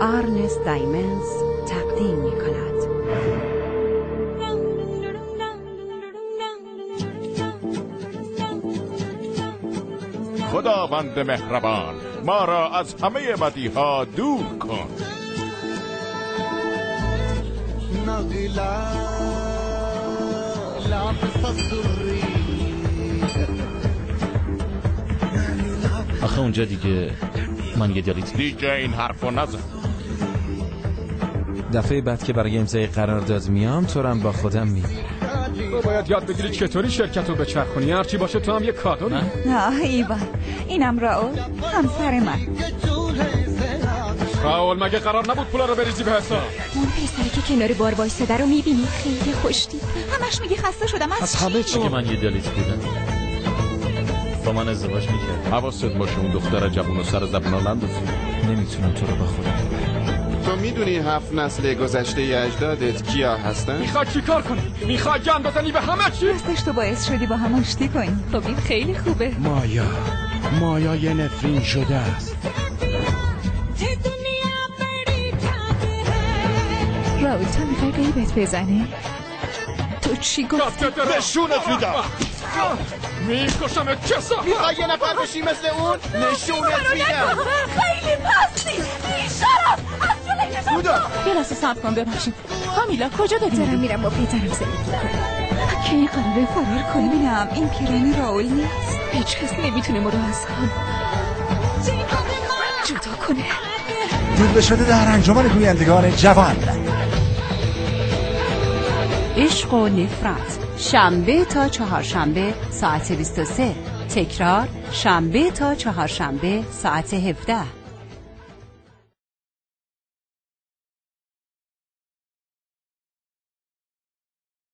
آرنست دایمنز تقدیم می کند. خداوند مهربان، ما را از همه بدیها دور کن. آخه اونجا دیگه من یه دیگه این حرفو نزن. دفعه بعد که برای امضای قرارداد میام تو هم با خودم میبرم. تو باید یاد بگیری چطوری شرکت رو بچرخونی. هرچی باشه تو هم یه کادو داری. نه ایوان، اینم راول همسر من. راول مگه قرار نبود پولا رو بریزی به حساب؟ اون پسری که کنار بار وایساده رو میبینی؟ خیلی خوشتی. همش میگه خسته شدم از همه چی. من یه دلیت بودم با من ازدواج میکرد. حواست باشه اون دختر جوون و سر زبون نندازی. نمیتونم تو رو با خودم ببرم. تو میدونی 7 نسل گذشته اجدادت کیا هستن؟ میخوای چی کار کنی؟ میخوای جان بزنی به همه چی؟ راستش تو باعث شدی با هم آشتی کنی. خب این خیلی خوبه. مایا یه نفرین شده است. راول تو میخوای غیبت بزنی؟ تو چی گفتی؟ نشونت میدم. میکشم کسا. میخوای یه نفر بشی مثل اون؟ نشونت میدم. خیلی پستی بیشرف. از جلوی کشم بودا یه لحظه صبر کن ببخشید. کامیلا کجا داری میری؟ میرم با پدرم زندگی کنم. کی قراره فرار کنی؟ ببینم این پیرانی راول نیست. هیچ کس نمیتونه ما رو از هم جدا کنه. دیده شده در انجمن گویندگان جوان. عشق و نفرت، شنبه تا چهارشنبه ساعت 23. تکرار شنبه تا چهارشنبه ساعت 17.